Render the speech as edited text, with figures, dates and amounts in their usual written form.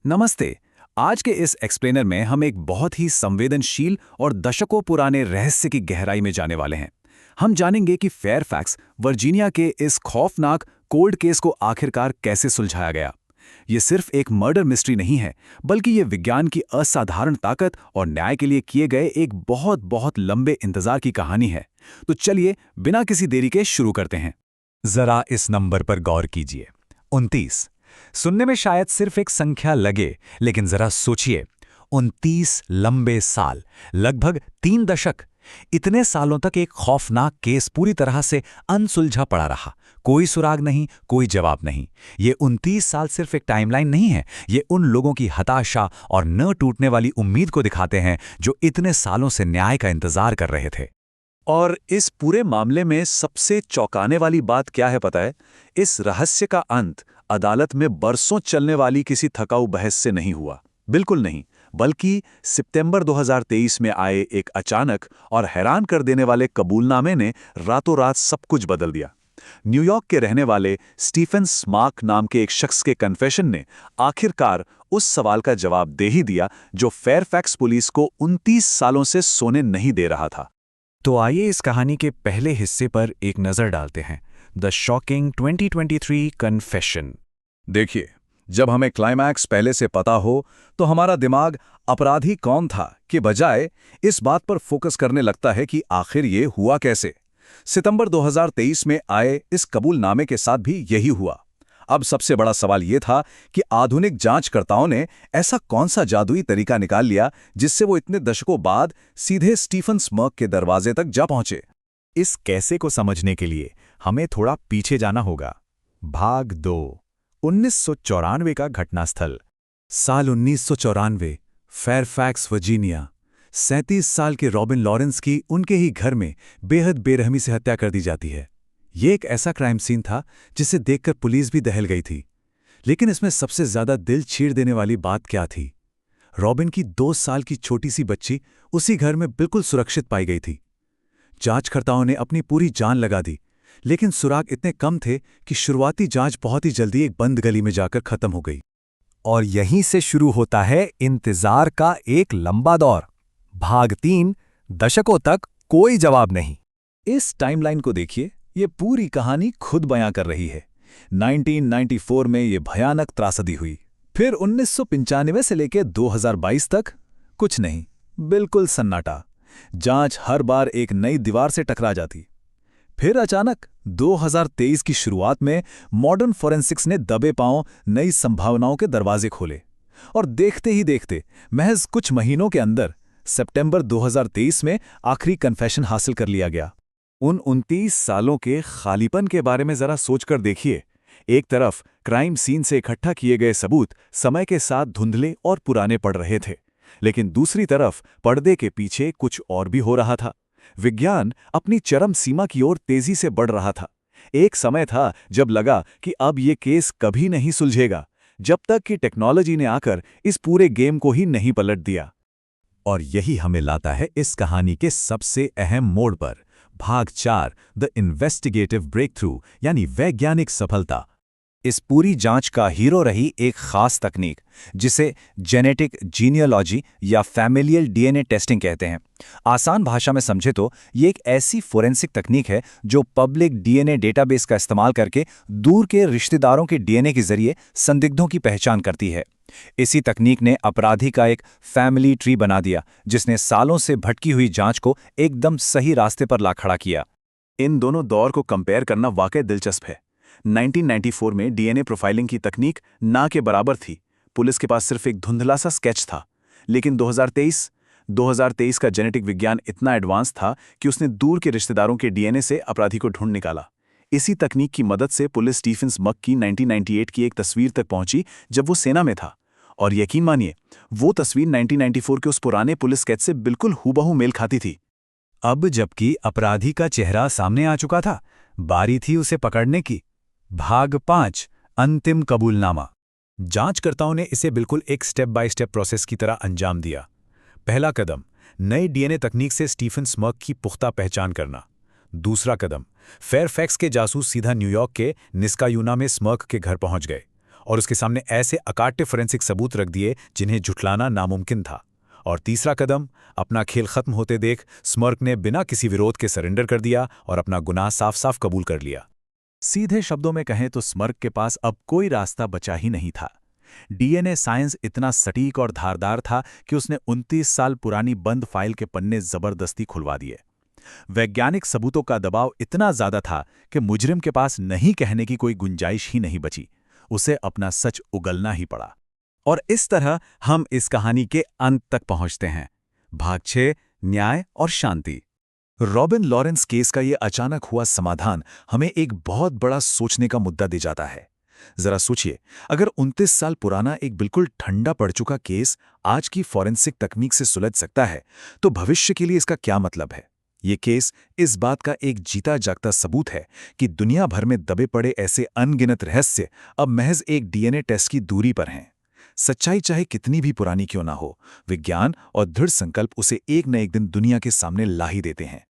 नमस्ते। आज के इस एक्सप्लेनर में हम एक बहुत ही संवेदनशील और दशकों पुराने रहस्य की गहराई में जाने वाले हैं। हम जानेंगे कि फेयरफैक्स वर्जीनिया के इस खौफनाक कोल्ड केस को आखिरकार कैसे सुलझाया गया। ये सिर्फ एक मर्डर मिस्ट्री नहीं है, बल्कि ये विज्ञान की असाधारण ताकत और न्याय के लिए किए गए एक बहुत बहुत लंबे इंतजार की कहानी है। तो चलिए बिना किसी देरी के शुरू करते हैं। जरा इस नंबर पर गौर कीजिए, 29। सुनने में शायद सिर्फ एक संख्या लगे, लेकिन जरा सोचिए, 29 लंबे साल, लगभग 3 दशक। इतने सालों तक एक खौफनाक केस पूरी तरह से अनसुलझा पड़ा रहा। कोई सुराग नहीं, कोई जवाब नहीं। ये 29 साल सिर्फ एक टाइमलाइन नहीं है, ये उन लोगों की हताशा और न टूटने वाली उम्मीद को दिखाते हैं जो इतने सालों से न्याय का इंतजार कर रहे थे। और इस पूरे मामले में सबसे चौंकाने वाली बात क्या है पता है? इस रहस्य का अंत अदालत में बरसों चलने वाली किसी थकाऊ बहस से नहीं हुआ, बिल्कुल नहीं, बल्कि सितंबर 2023 में आए एक अचानक और हैरान कर देने वाले कबूलनामे ने रातों रात सब कुछ बदल दिया। न्यूयॉर्क के रहने वाले स्टीफन स्मार्क नाम के एक शख्स के कन्फेशन ने आखिरकार उस सवाल का जवाब दे ही दिया जो फेयरफैक्स पुलिस को 29 सालों से सोने नहीं दे रहा था। तो आइए इस कहानी के पहले हिस्से पर एक नज़र डालते हैं, द शॉकिंग 2023 कन्फेशन। देखिए, जब हमें क्लाइमैक्स पहले से पता हो तो हमारा दिमाग अपराधी कौन था के बजाय इस बात पर फोकस करने लगता है कि आखिर ये हुआ कैसे। सितंबर 2023 में आए इस कबूलनामे के साथ भी यही हुआ। अब सबसे बड़ा सवाल ये था कि आधुनिक जांचकर्ताओं ने ऐसा कौन सा जादुई तरीका निकाल लिया जिससे वो इतने दशकों बाद सीधे स्टीफन स्मर्क के दरवाजे तक जा पहुंचे। इस कैसे को समझने के लिए हमें थोड़ा पीछे जाना होगा। भाग 2, 1994 का घटनास्थल। साल 1994, फेयरफैक्स वर्जीनिया। 37 साल के रॉबिन लॉरेंस की उनके ही घर में बेहद बेरहमी से हत्या कर दी जाती है। ये एक ऐसा क्राइम सीन था जिसे देखकर पुलिस भी दहल गई थी। लेकिन इसमें सबसे ज्यादा दिल चीर देने वाली बात क्या थी? रॉबिन की 2 साल की छोटी सी बच्ची उसी घर में बिल्कुल सुरक्षित पाई गई थी। जांचकर्ताओं ने अपनी पूरी जान लगा दी, लेकिन सुराग इतने कम थे कि शुरुआती जांच बहुत ही जल्दी एक बंद गली में जाकर खत्म हो गई। और यहीं से शुरू होता है इंतजार का एक लंबा दौर। भाग 3, दशकों तक कोई जवाब नहीं। इस टाइमलाइन को देखिए, ये पूरी कहानी खुद बयां कर रही है। 1994 में ये भयानक त्रासदी हुई। फिर 1995 से लेकर 2022 तक कुछ नहीं, बिल्कुल सन्नाटा। जांच हर बार एक नई दीवार से टकरा जाती। फिर अचानक 2023 की शुरुआत में मॉडर्न फोरेंसिक्स ने दबे पांव नई संभावनाओं के दरवाजे खोले। और देखते ही देखते महज कुछ महीनों के अंदर सितंबर 2023 में आखिरी कन्फेशन हासिल कर लिया गया। उन 29 सालों के खालीपन के बारे में जरा सोचकर देखिए। एक तरफ क्राइम सीन से इकट्ठा किए गए सबूत समय के साथ धुंधले और पुराने पड़ रहे थे, लेकिन दूसरी तरफ पर्दे के पीछे कुछ और भी हो रहा था। विज्ञान अपनी चरम सीमा की ओर तेजी से बढ़ रहा था। एक समय था जब लगा कि अब ये केस कभी नहीं सुलझेगा, जब तक कि टेक्नोलॉजी ने आकर इस पूरे गेम को ही नहीं पलट दिया। और यही हमें लाता है इस कहानी के सबसे अहम मोड़ पर। भाग 4, द इन्वेस्टिगेटिव ब्रेक थ्रू, यानी वैज्ञानिक सफलता। इस पूरी जांच का हीरो रही एक खास तकनीक जिसे जेनेटिक जीनियोलॉजी या फैमिलियल डीएनए टेस्टिंग कहते हैं। आसान भाषा में समझे तो ये एक ऐसी फोरेंसिक तकनीक है जो पब्लिक डीएनए डेटाबेस का इस्तेमाल करके दूर के रिश्तेदारों के डीएनए के जरिए संदिग्धों की पहचान करती है। इसी तकनीक ने अपराधी का एक फैमिली ट्री बना दिया, जिसने सालों से भटकी हुई जांच को एकदम सही रास्ते पर ला खड़ा किया। इन दोनों दौर को कंपेयर करना वाकई दिलचस्प है। 1994 में डीएनए प्रोफाइलिंग की तकनीक ना के बराबर थी। पुलिस के पास सिर्फ एक धुंधला सा स्केच था। लेकिन 2023 का जेनेटिक विज्ञान इतना एडवांस था कि उसने दूर के रिश्तेदारों के डीएनए से अपराधी को ढूंढ निकाला। इसी तकनीक की मदद से पुलिस स्टीफन स्मर्क की 1998 की एक तस्वीर तक पहुंची जब वो सेना में था। और यकीन मानिए, वो तस्वीर 1994 के उस पुराने पुलिस स्केच से बिल्कुल हूबहू मेल खाती थी। अब जबकि अपराधी का चेहरा सामने आ चुका था, बारी थी उसे पकड़ने की। भाग 5, अंतिम कबूलनामा। जांचकर्ताओं ने इसे बिल्कुल एक स्टेप बाय स्टेप प्रोसेस की तरह अंजाम दिया। पहला कदम, नई डीएनए तकनीक से स्टीफन स्मर्क की पुख्ता पहचान करना। दूसरा कदम, फेयरफैक्स के जासूस सीधा न्यूयॉर्क के निस्कायूना में स्मर्क के घर पहुंच गए और उसके सामने ऐसे अकाट्य फोरेंसिक सबूत रख दिए जिन्हें झुठलाना नामुमकिन था। और तीसरा कदम, अपना खेल खत्म होते देख स्मर्क ने बिना किसी विरोध के सरेंडर कर दिया और अपना गुनाह साफ साफ कबूल कर लिया। सीधे शब्दों में कहें तो स्मर्क के पास अब कोई रास्ता बचा ही नहीं था। डीएनए साइंस इतना सटीक और धारदार था कि उसने 29 साल पुरानी बंद फाइल के पन्ने जबरदस्ती खुलवा दिए। वैज्ञानिक सबूतों का दबाव इतना ज्यादा था कि मुजरिम के पास नहीं कहने की कोई गुंजाइश ही नहीं बची। उसे अपना सच उगलना ही पड़ा। और इस तरह हम इस कहानी के अंत तक पहुंचते हैं। भाग 6, न्याय और शांति। रॉबिन लॉरेंस केस का ये अचानक हुआ समाधान हमें एक बहुत बड़ा सोचने का मुद्दा दे जाता है। जरा सोचिए, अगर 29 साल पुराना एक बिल्कुल ठंडा पड़ चुका केस आज की फॉरेंसिक तकनीक से सुलझ सकता है, तो भविष्य के लिए इसका क्या मतलब है? ये केस इस बात का एक जीता जागता सबूत है कि दुनिया भर में दबे पड़े ऐसे अनगिनत रहस्य अब महज एक डीएनए टेस्ट की दूरी पर हैं। सच्चाई चाहे कितनी भी पुरानी क्यों ना हो, विज्ञान और दृढ़ संकल्प उसे एक न एक दिन दुनिया के सामने ला ही देते हैं।